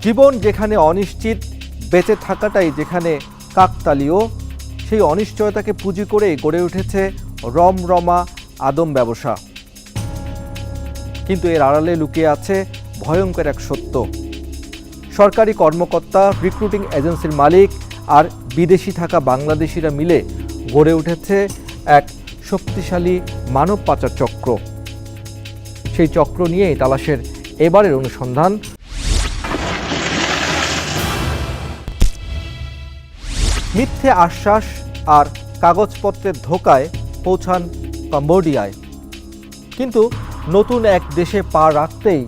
জীবন যেখানে অনিশ্চিত, বেঁচে থাকাটাই যেখানে কাকতালীয়, সেই অনিশ্চয়তাকে পুঁজি করে গড়ে উঠেছে রমরমা আদম ব্যবসা। কিন্তু এর আড়ালে লুকিয়ে আছে ভয়ঙ্কর এক সত্য। সরকারি কর্মকর্তা, রিক্রুটিং এজেন্সির মালিক আর বিদেশি থাকা বাংলাদেশিরা মিলে গড়ে উঠেছে এক শক্তিশালী মানব পাচার চক্র। সেই চক্র নিয়েই তালাশের এবারের অনুসন্ধান। মিথ্যে আশ্বাস আর কাগজপত্রের ধোকায় পৌঁছান কম্বোডিয়ায়, কিন্তু নতুন এক দেশে পা রাখতেই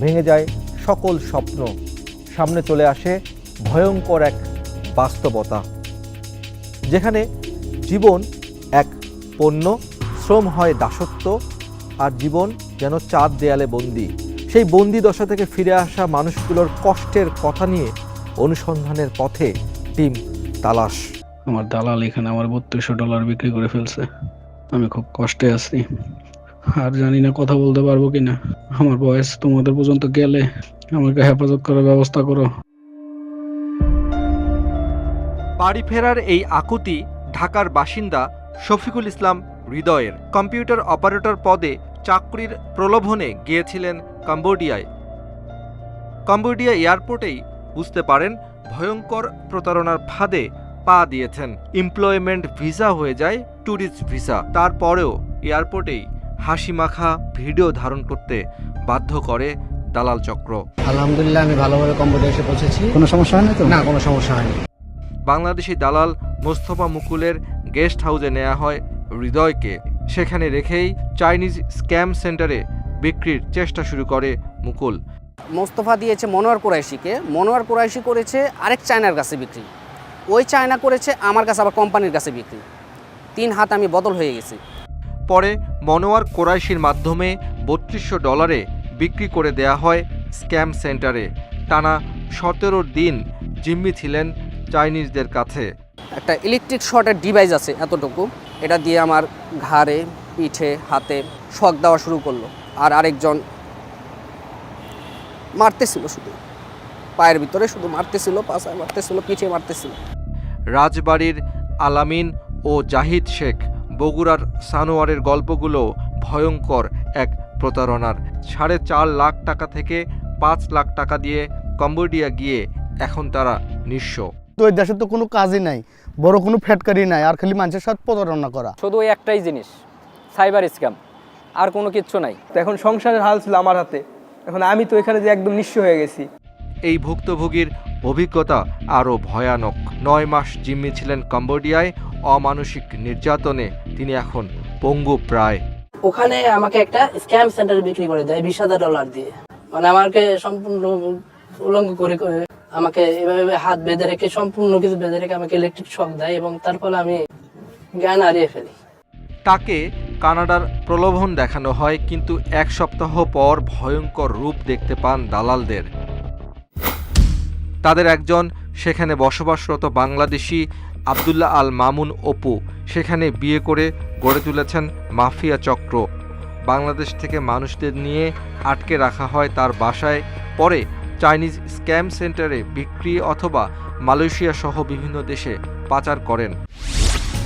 ভেঙে যায় সকল স্বপ্ন। সামনে চলে আসে ভয়ঙ্কর এক বাস্তবতা, যেখানে জীবন এক পণ্য, শ্রম হয় দাসত্ব, আর জীবন যেন চার দেয়ালে বন্দী। সেই বন্দি দশা থেকে ফিরে আসা মানুষগুলোর কষ্টের কথা নিয়ে অনুসন্ধানের পথে টিম তালাশ। আমার দালাল এখানে আমার $3200 বিক্রি করে ফেলছে। আমি খুব কষ্টে আছি, আর জানি না কথা বলতে পারবো কিনা। আমার বয়স তোমাদের পর্যন্ত গেলে আমাকে হেফাজত করার ব্যবস্থা করো। বাড়ি ফেরার এই আকুতি ঢাকার বাসিন্দা শফিকুল ইসলাম হৃদয়ের। কম্পিউটার অপারেটর পদে চাকরির প্রলোভনে গিয়েছিলেন কম্বোডিয়ায়। কম্বোডিয়া এয়ারপোর্টেই বুঝতে পারেন ভয়ঙ্কর প্রতারণার ফাঁদে পা দিয়েছেন। এমপ্লয়মেন্ট ভিসা হয়ে যায় ট্যুরিস্ট ভিসা। তারপরেও এয়ারপোর্টেই হাসিমাখা ভিডিও ধারণ করতে বাধ্য করে দালাল চক্র। আলহামদুলিল্লাহ আমি ভালোভাবে কম্বোডিয়া এসে পৌঁছেছি। কোনো সমস্যা হয়নি তো? না, কোনো সমস্যা হয়নি। বাংলাদেশি দালাল মোস্তফা মুকুলের গেস্ট হাউসে নেওয়া হয় হৃদয়কে। সেখানে রেখেই চাইনিজ স্ক্যাম সেন্টারে বিক্রির চেষ্টা শুরু করে মুকুল। মোস্তফা দিয়েছে মনোয়ার কুরাইশিকে, মনোয়ার কুরাইশি করেছে আরেক চায়নার কাছে বিক্রি, ওই চায়না করেছে আমার কাছে আবার কোম্পানির কাছে বিক্রি। 3 হাত আমি বদল হয়ে গেছি। পরে মনোয়ার কোরাইশির মাধ্যমে $3200 বিক্রি করে দেয়া হয় স্ক্যাম সেন্টারে। টানা 17 দিন জিম্মি ছিলেন চাইনিজদের কাছে। একটা ইলেকট্রিক শর্টের ডিভাইস আছে এতটুকু, এটা দিয়ে আমার ঘাড়ে, পিঠে, হাতে শক দেওয়া শুরু করলো। আর আরেকজন মারতেছিল, শুধু পায়ের ভিতরে শুধু মারতেছিল, পাছায় মারতেছিল, পিঠে মারতেছিল। রাজবাড়ির আলামিন ও জাহিদ শেখ, বগুড়ার সানোয়ারের গল্পগুলো ভয়ঙ্কর এক প্রতারণার। 4.5 লাখ টাকা থেকে 5 লাখ টাকা দিয়ে কম্বোডিয়া গিয়ে এখন তারা নিঃস্ব। তো ওই দেশে তো কোনো কাজই নাই, বড় কোনো ফ্যাক্টরি নাই, আর খালি মানুষের সাথে প্রতারণা করা। শুধু ওই একটাই জিনিস, সাইবার স্ক্যাম, আর কোনো কিচ্ছু নাই। এখন সংসারের হাল ছিল আমার হাতে, এখন আমি তো এখানে যে একদম নিঃস্ব হয়ে গেছি। এই ভুক্তভোগীর অভিজ্ঞতা আরও ভয়ানক। 9 মাস জিম্মি ছিলেন কম্বোডিয়ায় অমানসিক নির্যাতনে। তিনি এখন পঙ্গু প্রায়। ওখানে আমাকে একটা স্ক্যাম সেন্টারে বিক্রি করে দেয় $20,000 দিয়ে। মানে আমাকে সম্পূর্ণ উলঙ্গ করে আমাকে এভাবে হাত বেঁধে রেখে, সম্পূর্ণ কিছু বেঁধে রেখে আমাকে ইলেকট্রিক শক দেয়, এবং তার ফলে আমি জ্ঞান হারিয়ে ফেলি। তাকে কানাডার প্রলোভন দেখানো হয়, কিন্তু 1 সপ্তাহ পর ভয়ঙ্কর রূপ দেখতে পান দালালদের। তাদের একজন সেখানে বসবাসরত বাংলাদেশি আব্দুল্লাহ আল মামুন অপু। সেখানে বিয়ে করে গড়ে তুলেছেন মাফিয়া চক্র। বাংলাদেশ থেকে মানুষদের নিয়ে আটকে রাখা হয় তার বাসায়, পরে চাইনিজ স্ক্যাম সেন্টারে বিক্রি অথবা মালয়েশিয়া সহ বিভিন্ন দেশে পাচার করেন।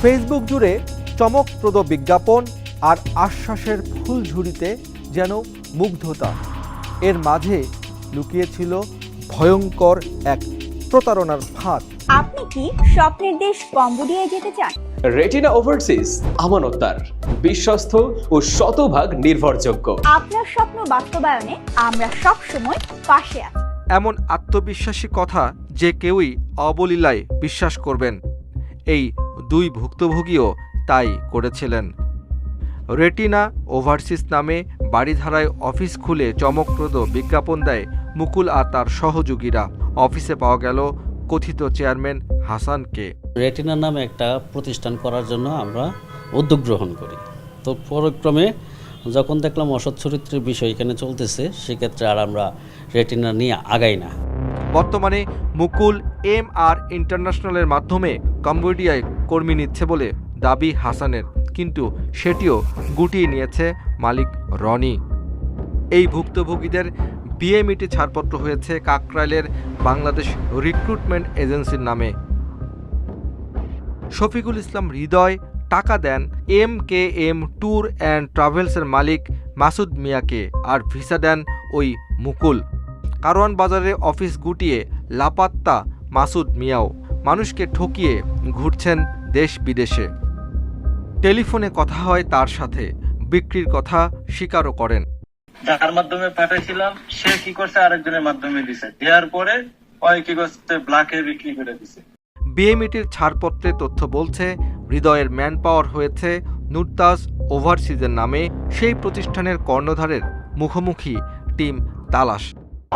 ফেসবুক জুড়ে চমকপ্রদ বিজ্ঞাপন আর আশ্বাসের ফুলঝুরিতে যেন মুগ্ধতা। এর মাঝে লুকিয়েছিল ভয়ঙ্কর এক প্রতারণার ফাঁদ। আপনি কি স্বপ্নের দেশ কম্বোডিয়ায় যেতে চান? রেটিনা ওভারসিজ আমানতদার, বিশ্বস্ত ও শতভাগ নির্ভরযোগ্য। আপনার স্বপ্ন বাস্তবায়নে আমরা সব সময় পাশে আছি। এমন আত্মবিশ্বাসী কথা যে কেউই অবলীলায় বিশ্বাস করবেন। এই 2 ভুক্তভোগীও তাই করেছিলেন। রেটিনা ওভারসিজ নামে বাড়িধারায় অফিস খুলে চমকপ্রদ বিজ্ঞাপন দেয় মুকুল আর তার সহযোগীরা। অফিসে পাওয়া গেল কথিত চেয়ারম্যান হাসানকে। রেটিনা নামে একটা প্রতিষ্ঠান করার জন্য আমরা উদ্যোগ গ্রহণ করি। তো পরক্রমে যখন দেখলাম অসৎ চরিত্রের বিষয় এখানে চলতেছে, সেক্ষেত্রে আর আমরা রেটিনা নিয়ে আগাই না। বর্তমানে মুকুল MR ইন্টারন্যাশনালের মাধ্যমে কম্বোডিয়ায় কর্মী নিচ্ছে বলে দাবি হাসানের, কিন্তু সেটিও গুটিয়ে নিয়েছে মালিক রনি। এই ভুক্তভোগীদের বিএমইটি ছাড়পত্র হয়েছে কাকরাইলের বাংলাদেশ রিক্রুটমেন্ট এজেন্সির নামে। শফিকুল ইসলাম হৃদয় টাকা দেন MKM ট্যুর অ্যান্ড ট্রাভেলসের মালিক মাসুদ মিয়াকে, আর ভিসা দেন ওই মুকুল। কারওয়ান বাজারে অফিস গুটিয়ে লাপাত্তা মাসুদ মিয়াও মানুষকে ঠকিয়ে ঘুরছেন দেশ বিদেশে। টেলিফোনে কথা হয় তার সাথে, বিক্রির কথা স্বীকারও করেন। যার মাধ্যমে পাঠাইছিলাম সে কি করছে আরেকজনের মাধ্যমে দিছে, দেওয়ার পরে ওই কি করছে ব্ল্যাকে বিক্রি করে দিছে। বিএমইটির ছাড়পত্রে তথ্য বলছে হৃদয়ের ম্যান পাওয়ার হয়েছে নুরতাজ ওভারসিজের নামে। সেই প্রতিষ্ঠানের কর্ণধারের মুখোমুখি টিম তালাশ।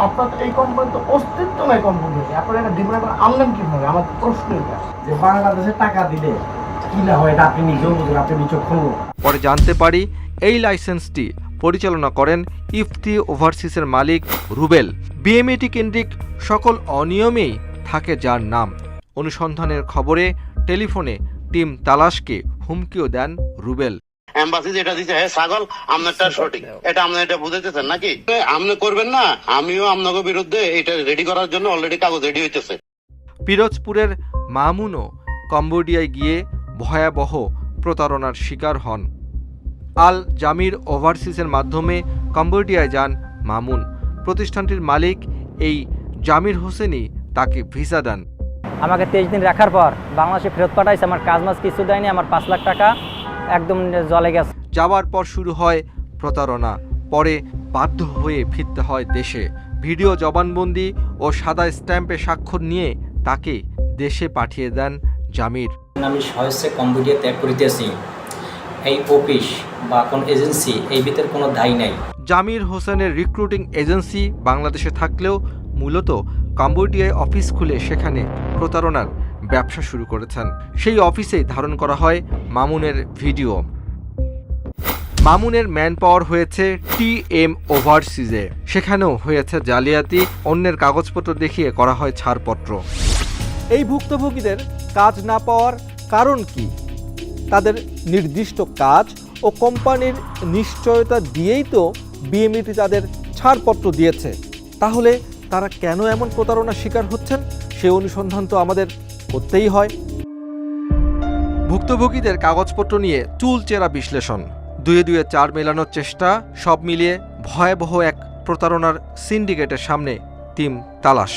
আপনার এই কোম্পানি তো অস্তিত্ব নাই কোম্পানিতে, আপনার একটা ডিমান্ড আনলেন কিভাবে? আমার প্রশ্ন এটা যে বাংলাদেশে টাকা দিলে কি না হয় এটা আপনি নিজেও বুঝুন, আপনি বিচক্ষণ। পরে জানতে পারি এই লাইসেন্সটি পরিচালনা করেন ইফতি ওভারসিজের মালিক রুবেল। বিএমইটি কেন্দ্রিক সকল অনিয়মেই থাকে যার নাম। অনুসন্ধানের খবরে টেলিফোনে টিম তালাশকে হুমকিও দেন রুবেল। এমবাসি যেটা দিচ্ছে হ্যাঁ ছাগল, আপনারটা সঠিক, এটা আপনি এটা বুঝাইতেছেন নাকি? আপনি করবেন না, আমিও আপনাদের বিরুদ্ধে এটা রেডি করার জন্য অলরেডি কাগজ রেডি হইতেছে। পিরোজপুরের মামুনও কম্বোডিয়ায় গিয়ে ভয়াবহ প্রতারণার শিকার হন। আল জামির ওভারসিজের মাধ্যমে কম্বোডিয়ায় যান মামুন। প্রতিষ্ঠানটির মালিক এই জামির হোসেনই তাকে ভিসা দেন। আমাকে 23 দিন রাখার পর বাংলাদেশে ফেরত পাঠাইছে, আমার কাজ মাছ কিছু দেয়নি, আমার 5 লাখ টাকা একদম জলে গেছে। যাওয়ার পর শুরু হয় প্রতারণা, পরে বাধ্য হয়ে ফিরতে হয় দেশে। ভিডিও জবানবন্দি ও সাদা স্ট্যাম্পে স্বাক্ষর নিয়ে তাকে দেশে পাঠিয়ে দেন জামির। আমি সহজে কম্বোডিয়া ত্যাগ করিতেছি, এই অফিস বা কোন এজেন্সি এই ভিতর কোনো দায় নাই। জামির হোসেনের রিক্রুটিং এজেন্সি বাংলাদেশে থাকলেও মূলত কম্বোডিয়ায় অফিস খুলে সেখানে প্রতারণার ব্যবসা শুরু করেছেন। সেই অফিসেই ধারণ করা হয় মামুনের ভিডিও। মামুনের ম্যান পাওয়ার হয়েছে TM ওভারসিজে, সেখানেও হয়েছে জালিয়াতি। অন্যের কাগজপত্র দেখিয়ে করা হয় ছাড়পত্র। এই ভুক্তভোগীদের কাজ না পাওয়ার কারণ কি? তাদের নির্দিষ্ট কাজ ও কোম্পানির নিশ্চয়তা দিয়েই তো বিএমইটি তাদের ছাড়পত্র দিয়েছে। তাহলে তারা কেন এমন প্রতারণার শিকার হচ্ছেন সে অনুসন্ধান তো আমাদের করতেই হয়। ভুক্তভোগীদের কাগজপত্র নিয়ে চুলচেরা বিশ্লেষণ, দুয়ে দুয়ে 4 মেলানোর চেষ্টা, সব মিলিয়ে ভয়াবহ এক প্রতারণার সিন্ডিকেটের সামনে টিম তালাশ।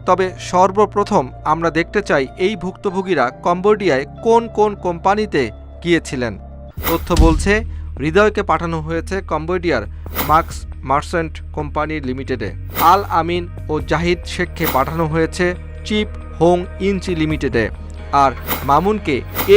তবে সর্বপ্রথম আমরা দেখতে চাই এই ভুক্তভোগীরা কম্বোডিয়ায় কোন কোন কোম্পানিতে গিয়েছিলেন। তথ্য বলছে হৃদয়কে পাঠানো হয়েছে কম্বোডিয়ার মার্কস মার্চেন্ট কোম্পানি লিমিটেডে। আল আমিন ও জাহিদ শেখকে পাঠানো হয়েছে চিপ হোং ইঞ্চি লিমিটেডে, আর মামুনকে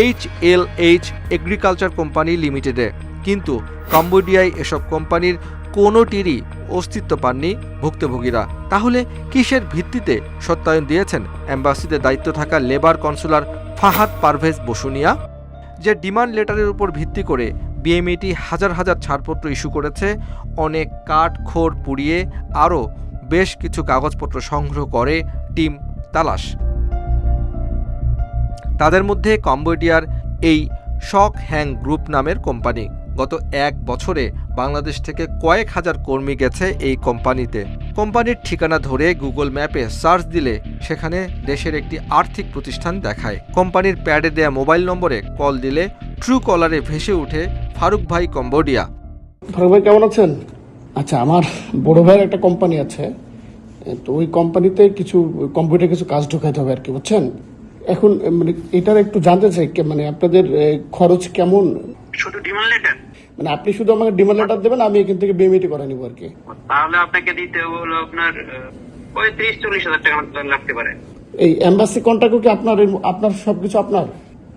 HLH এগ্রিকালচার কোম্পানি লিমিটেডে। কিন্তু কম্বোডিয়ায় এসব কোম্পানির কোনোটিরই অস্তিত্ব পাননি ভুক্তভোগীরা। তাহলে কিসের ভিত্তিতে সত্যায়ন দিয়েছেন এম্বাসিতে দায়িত্ব থাকা লেবার কনসুলার ফাহাদ পারভেজ বসুনিয়া? যে ডিমান্ড লেটারের উপর ভিত্তি করে বিএমইটি হাজার হাজার ছাড়পত্র ইস্যু করেছে, অনেক কাঠখড় পুড়িয়ে আরও বেশ কিছু কাগজপত্র সংগ্রহ করে টিম তালাশ। তাদের মধ্যে কম্বোডিয়ার এই শক হ্যাং গ্রুপ নামের কোম্পানি। গত 1 বছরে বাংলাদেশ থেকে কয়েক হাজার কর্মী গেছে এই কোম্পানিতে। কোম্পানির ঠিকানা ধরে গুগল ম্যাপে সার্চ দিলে সেখানে দেশের একটি আর্থিক প্রতিষ্ঠান দেখায়। কোম্পানির প্যাডে দেয়া মোবাইল নম্বরে কল দিলে ট্রু কলারে ভেসে ওঠে ফারুক ভাই কম্বোডিয়া। ফারুক ভাই কেমন আছেন? আচ্ছা, আমার বড় ভাইয়ের একটা কোম্পানি আছে, তো ওই কোম্পানিতে কিছু কম্পিউটার কিছু কাজ ঢোকাইতে হবে আর কি, বুঝছেন? এখন মানে এটার একটু জানতে চাই, মানে আপনাদের খরচ কেমন? শুধু ডিমান্ড লেটার? মানে আপনি শুধু আমাকে ডিমান্ড লেটার দেবেন, আমি এখান থেকে বিএমইটি করে নিব আর কি। তাহলে আপনাকে দিতে হলো আপনার ওই 30-40 হাজার টাকা লাগতে পারে। এই এমবাসি কন্ট্রাক্টও কি আপনার সবকিছু আপনার?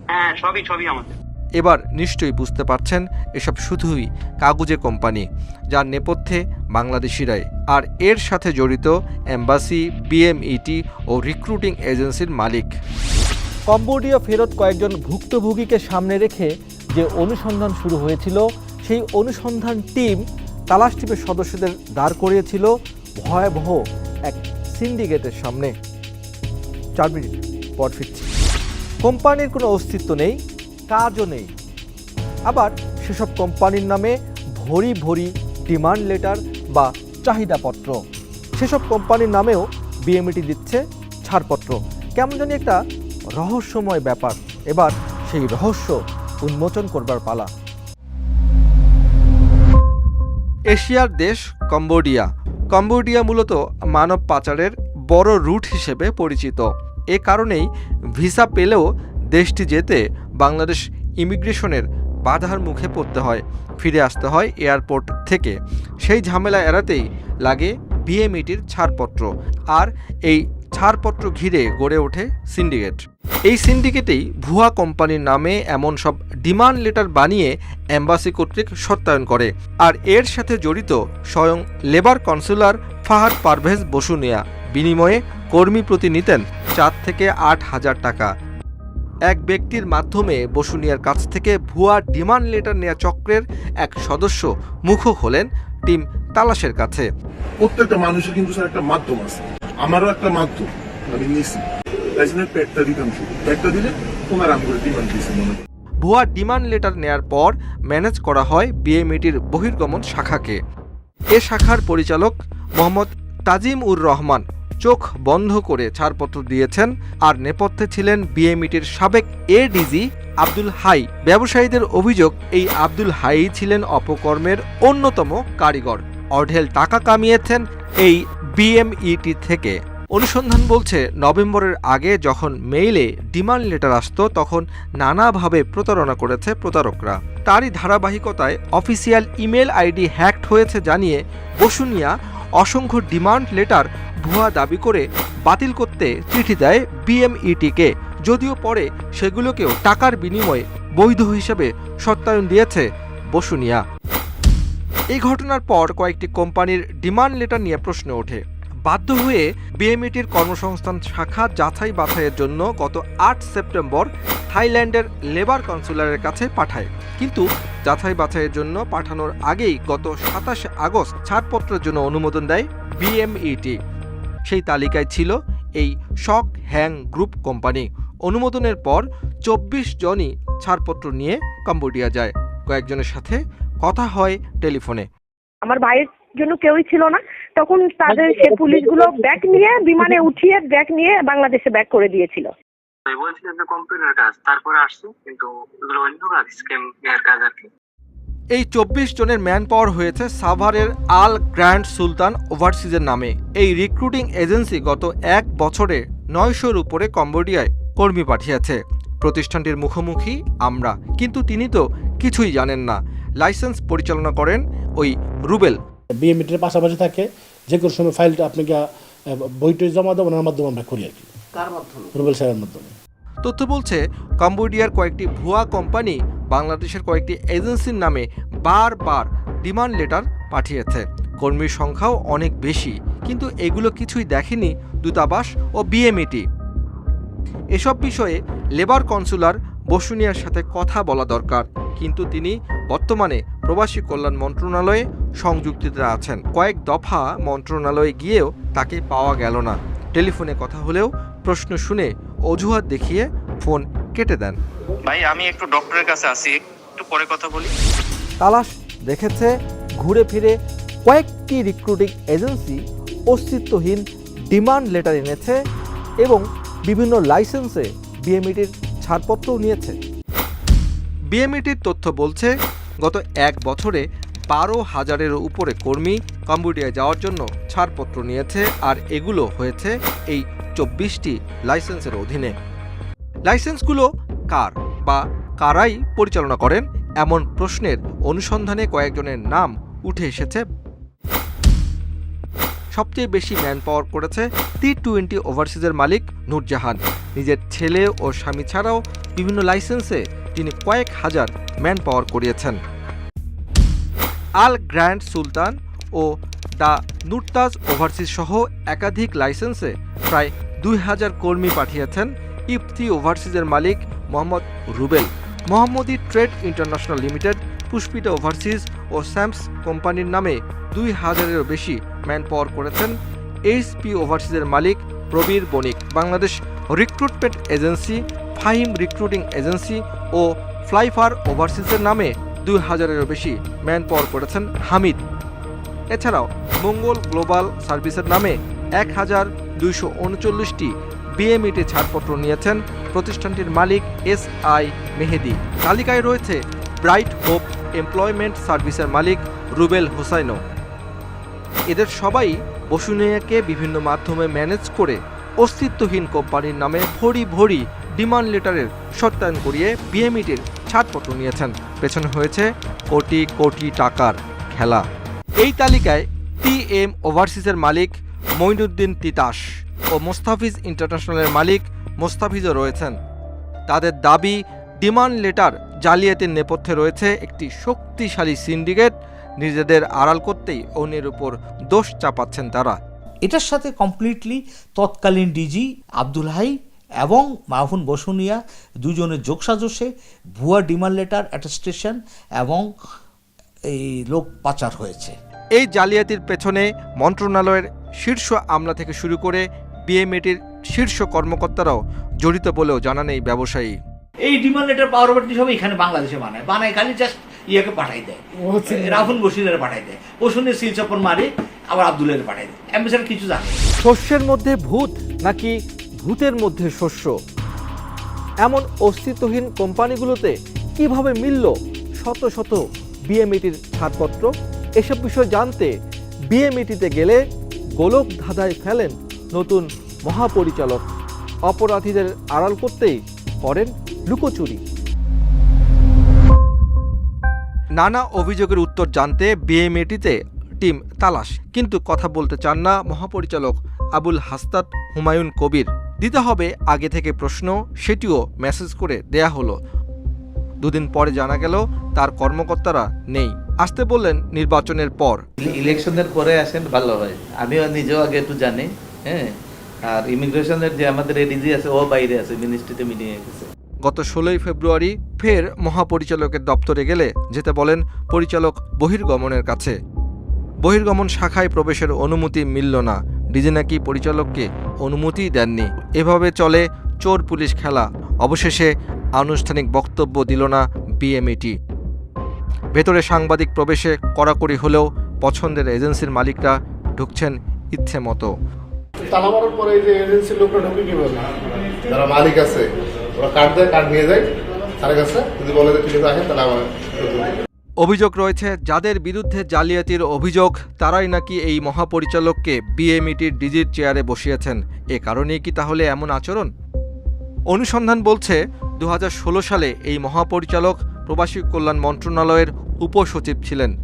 হ্যাঁ, সবই আমাদের। এবার নিশ্চয়ই বুঝতে পারছেন এসব শুধুই কাগুজে কোম্পানি, যার নেপথ্যে বাংলাদেশিরাই, আর এর সাথে জড়িত এম্বাসি, বিএমইটি ও রিক্রুটিং এজেন্সির মালিক। কম্বোডিয়া ফেরত কয়েকজন ভুক্তভোগীকে সামনে রেখে যে অনুসন্ধান শুরু হয়েছিল, সেই অনুসন্ধান টিম তালাশ টিমের সদস্যদের দাঁড় করিয়েছিল ভয়াবহ এক সিন্ডিকেটের সামনে। 4 মিনিট পর ফিরছি। কোম্পানির কোনো অস্তিত্ব নেই, কাজও নেই, আবার সেসব কোম্পানির নামে ভরি ভরি ডিমান্ড লেটার বা চাহিদাপত্র। সেসব কোম্পানির নামেও বিএমইটি দিচ্ছে ছাড়পত্র। কেমন জানি একটা রহস্যময় ব্যাপার। এবার সেই রহস্য উন্মোচন করবার পালা। এশিয়ার দেশ কম্বোডিয়া। কম্বোডিয়া মূলত মানব পাচারের বড় রুট হিসেবে পরিচিত। এ কারণেই ভিসা পেলেও দেশটি যেতে বাংলাদেশ ইমিগ্রেশনের বাধার মুখে পড়তে হয়, ফিরে আসতে হয় এয়ারপোর্ট থেকে। সেই ঝামেলা এড়াতেই লাগে বিএমইটির ছাড়পত্র। আর এই ছাড়পত্র ঘিরে গড়ে ওঠে সিন্ডিকেট। এই সিন্ডিকেটেই ভুয়া কোম্পানির নামে এমন সব ডিমান্ড লেটার বানিয়ে এম্বাসি কর্তৃক সত্যায়ন করে। আর এর সাথে জড়িত স্বয়ং লেবার কনসুলার ফাহাদ পারভেজ বসুনিয়া। বিনিময়ে কর্মী প্রতি নিতেন 4 থেকে 8 হাজার টাকা। এক ব্যক্তির মাধ্যমে বসুনিয়ার কাছ থেকে ভুয়া ডিমান্ড লেটার নেওয়া চক্রের এক সদস্য মুখও খোলেন টিম তালাশের কাছে। প্রত্যেকটা মানুষের কিন্তু স্যার একটা মাধ্যম আছে, আমারও একটা মাধ্যম আমি নিয়েছি, তাই জন্য পেটটা দিতাম, শুধু পেটটা দিলে তোমার আম করে ডিমান্ড দিয়েছে মনে। ভুয়া ডিমান্ড লেটার নেয়ার পর ম্যানেজ করা হয় বিএমইটির বহির্গমন শাখাকে। এ শাখার পরিচালক মোহাম্মদ তাজিম উর রহমান চোখ বন্ধ করে ছাড়পত্র দিয়েছেন। আর নেপথ্যে ছিলেন বিএমইটির সাবেক এডিজি আব্দুল হাই। ব্যবসায়ীদের অভিযোগ, এই আব্দুল হাই ছিলেন অপকর্মের অন্যতম কারিগর। অঢেল টাকা কামিয়েছেন এই বিএমইটি থেকে। অনুসন্ধান বলছে, নভেম্বরের আগে যখন মেইলে ডিমান্ড লেটার আসতো তখন নানাভাবে প্রতারণা করেছে প্রতারকরা। তারই ধারাবাহিকতায় অফিসিয়াল ইমেল আইডি হ্যাকড হয়েছে জানিয়ে বসুনিয়া অসংখ্য ডিমান্ড লেটার ভুয়া দাবি করে বাতিল করতে চিঠি দেয় বিএমইটিকে। যদিও পরে সেগুলোকেও টাকার বিনিময়ে বৈধ হিসেবে সত্যায়ন দিয়েছে বসুনিয়া। এই ঘটনার পর কয়েকটি কোম্পানির ডিমান্ড লেটার নিয়ে প্রশ্ন ওঠে। বাধ্য হয়ে বিএমইটির কর্মসংস্থান শাখা যাচাই বাছাইয়ের জন্য গত 8 সেপ্টেম্বর থাইল্যান্ডের লেবার কনসুলারের কাছে পাঠায়। কিন্তু যাচাই বাছাইয়ের জন্য পাঠানোর আগেই গত 27 আগস্ট ছাড়পত্রের জন্য অনুমোদন দেয় বিএমইটি। সেই তালিকায় ছিল এই শক হ্যাং গ্রুপ কোম্পানি। অনুমোদনের পর 24 জনই ছাড়পত্র নিয়ে কম্বোডিয়া যায়। কয়েকজনের সাথে কথা হয় টেলিফোনে। আমার ভাইয়ের জন্য কেউই ছিল না, তখন তাদের সে পুলিশগুলো ব্যাগ নিয়ে বিমানে উঠিয়ে ব্যাগ নিয়ে বাংলাদেশে ব্যাক করে দিয়েছিল। বলছিলেন যে কম্পিউটার কাজ, তারপরে আসছে, কিন্তু এগুলো অন্য কাজ, স্ক্যাম এর কাজ আর কি। এই 24 জনের ম্যান পাওয়ার হয়েছে সাভারের আল গ্র্যান্ড সুলতান ওভারসিজের নামে। এই রিক্রুটিং এজেন্সি গত 1 বছরে 900-র উপরে কম্বোডিয়ায় কর্মী পাঠিয়েছে। প্রতিষ্ঠানটির মুখোমুখি আমরা, কিন্তু তিনি তো কিছুই জানেন না। লাইসেন্স পরিচালনা করেন ওই রুবেল। বিএমইটির পাশাপাশি থাকে, যে কোনো সময় ফাইলটা আপনাকে বইটা জমা দেবো, ওনার মাধ্যমে আমরা করি আর কি। কার মাধ্যমে? রুবেল স্যারের মাধ্যমে। তথ্য বলছে, কম্বোডিয়ার কয়েকটি ভুয়া কোম্পানি বাংলাদেশের কয়েকটি এজেন্সির নামে বারবার ডিমান্ড লেটার পাঠিয়েছে। কর্মীর সংখ্যাও অনেক বেশি, কিন্তু এগুলো কিছুই দেখেনি দূতাবাস ও বিএমইটি। এসব বিষয়ে লেবার কনসুলার বসুনিয়ার সাথে কথা বলা দরকার, কিন্তু তিনি বর্তমানে প্রবাসী কল্যাণ মন্ত্রণালয়ে সংযুক্তিতে আছেন। কয়েক দফা মন্ত্রণালয়ে গিয়েও তাকে পাওয়া গেল না। টেলিফোনে কথা হলেও প্রশ্ন শুনে অজুহাত দেখিয়ে ফোন কেটে দেন। ভাই আমি একটু ডক্টরের কাছে আছি, একটু পরে কথা বলি। তালাশ দেখেছে ঘুরে ফিরে কয়েকটি রিক্রুটিং এজেন্সি অস্তিত্বহীন ডিমান্ড লেটার এনেছে এবং বিভিন্ন লাইসেন্সে বিএমইটির ছাড়পত্রও নিয়েছে। বিএমইটির তথ্য বলছে, গত 1 বছরে 12,000-এর উপরে কর্মী কম্বোডিয়ায় যাওয়ার জন্য ছাড়পত্র নিয়েছে। আর এগুলো হয়েছে এই 24টি লাইসেন্সের অধীনে। লাইসেন্সগুলো কার বা কারাই পরিচালনা করেন, এমন প্রশ্নের অনুসন্ধানে কয়েকজনের নাম উঠে এসেছে। সবচেয়ে বেশি ম্যান পাওয়ার করেছে T20 ওভারসিজের মালিক নূরজাহান। নিজের ছেলে ও স্বামী ছাড়াও বিভিন্ন লাইসেন্সে তিনি কয়েক হাজার ম্যান পাওয়ার করিয়েছেন। আল গ্র্যান্ড সুলতান ও দ্য নুরতাজ ওভারসিজ সহ একাধিক লাইসেন্সে প্রায় 2000 কর্মী পাঠিয়েছেন ইফতি ওভারসিজের মালিক Mohammad Rubel. Mohammadi trade international limited, Pushpita overseas ও স্যামস কোম্পানির নামে 2000-এরও বেশি ম্যান পাওয়ার করেছেন এইচপি ওভারসিজের মালিক Prabir Banik. Bangladesh recruitment agency, Fahim recruiting agency ও ফ্লাইফার ওভারসিজের নামে 2000-এরও বেশি ম্যান পাওয়ার করেছেন হামিদ। এছাড়াও মঙ্গল গ্লোবাল সার্ভিসের নামে 1239টি বিএমইটি ছাড়পত্র নিয়েছেন প্রতিষ্ঠানটির মালিক SI মেহেদি। তালিকায় রয়েছে ব্রাইট হোপ এমপ্লয়মেন্ট সার্ভিসের মালিক রুবেল হোসাইনও। এদের সবাই বসুনিয়াকে বিভিন্ন মাধ্যমে ম্যানেজ করে অস্তিত্বহীন কোম্পানির নামে ভরি ভরি ডিমান্ড লেটারের সত্যায়ন করিয়ে বিএমইটির ছাড়পত্র নিয়েছেন। পেছনে হয়েছে কোটি কোটি টাকার খেলা। এই তালিকায় TM ওভারসিজের মালিক মঈনুদ্দিন তিতাস ও মোস্তাফিজ ইন্টারন্যাশনালের মালিক মোস্তাফিজও রয়েছেন। তাদের দাবি, ডিমান্ড লেটার জালিয়াতির নেপথ্যে রয়েছে একটি শক্তিশালী সিন্ডিকেট। নিজেদের আড়াল করতেই অন্যের উপর দোষ চাপাচ্ছেন তারা। এটার সাথে কমপ্লিটলি তৎকালীন ডিজি আব্দুল হাই এবং মাহফুন বসুনিয়া দুজনের যোগসাজশে ভুয়া ডিমান্ড লেটার অ্যাটেস্টেশন এবং এই লোক পাচার হয়েছে। এই জালিয়াতির পেছনে মন্ত্রণালয়ের শীর্ষ আমলা থেকে শুরু করে বিএমইটির শীর্ষ কর্মকর্তারাও জড়িত বলেও জানান এই ব্যবসায়ী। এই ডিমান্ড লেটার পাওয়ারটি সব এখানে বাংলাদেশে বানায় খালি জাস্ট ইয়াকে পাঠাই দেয়, রাহুল বসুনিয়ার পাঠাই দেয়, বসুনিয়া সিল চাপন মারে আবার আব্দুলের পাঠাই দেয়, অ্যাম্বাসেডর কিছু জানে। শস্যের মধ্যে ভূত নাকি ভূতের মধ্যে শস্য, এমন অস্তিত্বহীন কোম্পানিগুলোতে কিভাবে মিলল শত শত বিএমইটির ছাড়পত্র? এসব বিষয় জানতে বিএমইটিতে গেলে গোলক ধাঁধায় ফেলেন নতুন মহাপরিচালক। অপরাধীদের আড়াল করতেই করেন লুকোচুরি। নানা অভিযোগের উত্তর জানতে বিএমইটিতে টিম তালাশ, কিন্তু কথা বলতে চান না মহাপরিচালক আবুল হাসনাত হুমায়ুন কবির। দিতে হবে আগে থেকে প্রশ্ন, সেটিও মেসেজ করে দেয়া হলো। দুদিন পরে জানা গেল তার কর্মকর্তারা নেই, আসতে বললেন নির্বাচনের পর। ইলেকশনের পরে আসেন ভালো হয়, আমিও নিজেও আগে একটু জানি। হ্যাঁ, আর ইমিগ্রেশনের যে আমাদের এডিজি আছে ও বাইরে আছে, মিনিস্ট্রিতে মিটিংয়ে গেছে। গত 16 ফেব্রুয়ারি ফের মহাপরিচালকের দপ্তরে গেলে যেতে বলেন পরিচালক বহির্গমনের কাছে। বহির্গমন শাখায় প্রবেশের অনুমতি মিলল না, ডিজি নাকি পরিচালককে অনুমতি দেননি। এভাবে চলে চোর পুলিশ খেলা। অবশেষে আনুষ্ঠানিক বক্তব্য দিল না বিএমইটি। ভেতরে সাংবাদিক প্রবেশে কড়াকড়ি হলেও পছন্দের এজেন্সির মালিকরা ঢুকছেন ইচ্ছে মতো। তালা মারার পরে যে এজেন্সির লোকরা ঢুকে কিভাবে? যারা মালিক আছে ওরা কার্ড দেয়, কার্ড নিয়ে যায় তার কাছে, যদি বলে যে ঠিক আছে আসেন তাহলে আমার। অভিযোগ রয়েছে যাদের বিরুদ্ধে জালিয়াতির অভিযোগ তারাই নাকি এই মহাপরিচালককে বিএমইটির ডিজির চেয়ারে বসিয়েছেন। এ কারণেই কি তাহলে এমন আচরণ? অনুসন্ধান বলছে 2016 সালে এই মহাপরিচালক প্রবাসী কল্যাণ মন্ত্রণালয়ের উপসচিব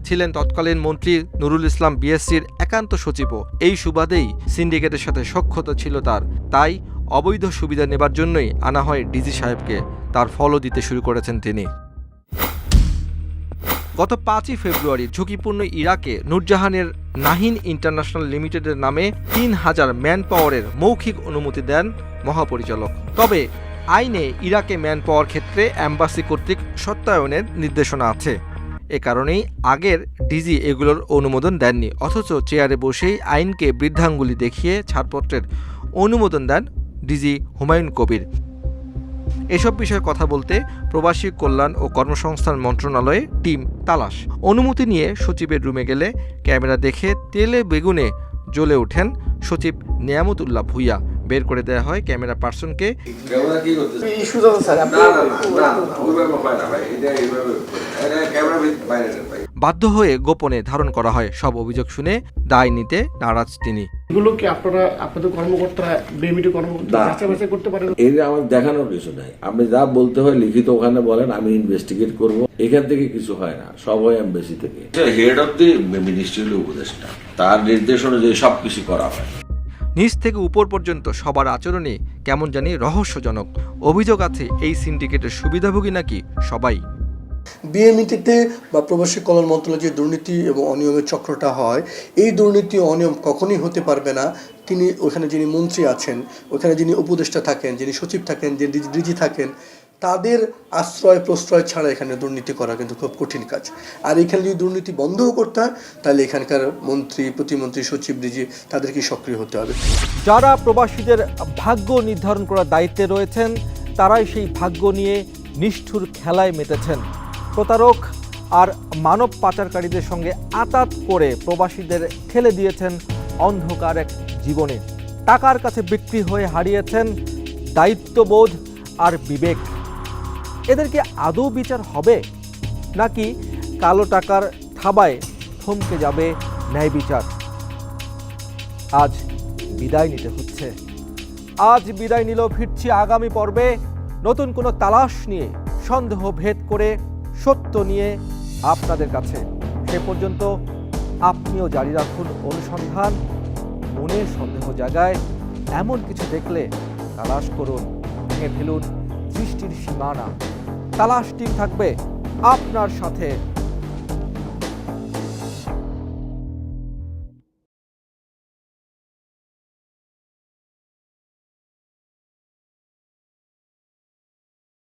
ছিলেন তৎকালীন মন্ত্রী নুরুল ইসলাম বিএসসির একান্ত সচিবও। এই সুবাদেই সিন্ডিকেটের সাথে সখ্যতা ছিল তার, তাই অবৈধ সুবিধা নেবার জন্যই আনা হয় ডিজি সাহেবকে। তার ফলও দিতে শুরু করেছেন তিনি। গত 5 ফেব্রুয়ারি ঝুঁকিপূর্ণ ইরাকে নূরজাহানের নাহিন ইন্টারন্যাশনাল লিমিটেডের নামে 3000 ম্যান পাওয়ারের মৌখিক অনুমতি দেন মহাপরিচালক। তবে আইনে ইরাকে ম্যান পাওয়ার ক্ষেত্রে অ্যাম্বাসি কর্তৃক সত্যায়নের নির্দেশনা আছে। এ কারণেই আগের ডিজি এগুলোর অনুমোদন দেননি, অথচ চেয়ারে বসেই আইনকে বৃদ্ধাঙ্গুলি দেখিয়ে ছাড়পত্রের অনুমোদন দেন ডিজি হুমায়ুন কবির। এসব বিষয়ে কথা বলতে প্রবাসী কল্যাণ ও কর্মসংস্থান মন্ত্রণালয়ে টিম তালাশ। অনুমতি নিয়ে সচিবের রুমে গেলে ক্যামেরা দেখে তেলে বেগুনে জ্বলে ওঠেন সচিব নিয়ামতুল্লাহ ভূঁইয়া। বের করে দেওয়া হয় ক্যামেরা পার্সনকে। বাধ্য হয়ে গোপনে ধারণ করা হয়। সব অভিযোগ শুনে দায় নিতে নারাজ তিনি। এগুলো কি আপনারা আপনাদের কর্মকর্তারা বিএমইটি কর্মকর্তা যাচাই করতে পারেন? এই আমার দেখানোর কিছু নাই, আপনি যা বলতে হয় লিখিত ওখানে বলেন, আমি ইনভেস্টিগেট করব। এখান থেকে কিছু হয় না, সব হয় এমবেসি থেকে। হেড অফ দি মিনিস্ট্রি উপদেষ্টা, তার নির্দেশ অনুযায়ী সবকিছু করা হয়। নিচ থেকে উপর পর্যন্ত সবার আচরণে কেমন জানি রহস্যজনক। অভিযোগ আছে এই সিন্ডিকেটের সুবিধাভোগী নাকি সবাই। বিএমইটিতে বা প্রবাসী কল্যাণ মন্ত্রণালয়ে যে দুর্নীতি এবং অনিয়মের চক্রটা হয়, এই দুর্নীতি অনিয়ম কখনোই হতে পারবে না। তিনি ওখানে যিনি মন্ত্রী আছেন, ওখানে যিনি উপদেষ্টা থাকেন, যিনি সচিব থাকেন, যে ডিজি থাকেন, তাদের আশ্রয় প্রশ্রয় ছাড়া এখানে দুর্নীতি করা কিন্তু খুব কঠিন কাজ। আর এখানে যদি দুর্নীতি বন্ধও করতে হয় তাহলে এখানকার মন্ত্রী, প্রতিমন্ত্রী, সচিব, ডিজি তাদেরকে সক্রিয় হতে হবে। যারা প্রবাসীদের ভাগ্য নির্ধারণ করার দায়িত্বে রয়েছেন তারাই সেই ভাগ্য নিয়ে নিষ্ঠুর খেলায় মেতেছেন। প্রতারক আর মানব পাচারকারীদের সঙ্গে আঁতাত করে প্রবাসীদের ঠেলে দিয়েছেন অন্ধকার এক জীবনে। টাকার কাছে বিক্রি হয়ে হারিয়েছেন দায়িত্ববোধ আর বিবেক। এদেরকে আদৌ বিচার হবে, নাকি কালো টাকার থাবায় থমকে যাবে ন্যায় বিচার? আজ বিদায় নিতে হচ্ছে। আজ বিদায় নিল, ফিরছি আগামী পর্বে নতুন কোনো তালাশ নিয়ে, সন্দেহ ভেদ করে সত্য নিয়ে আপনাদের কাছে। সে পর্যন্ত আপনিও জারি রাখুন অনুসন্ধান। মনের সন্দেহ জায়গায় এমন কিছু দেখলে তালাশ করুন, ভেঙে ফেলুন দৃষ্টির সীমানা। তালাশ টিম থাকবে আপনার সাথে।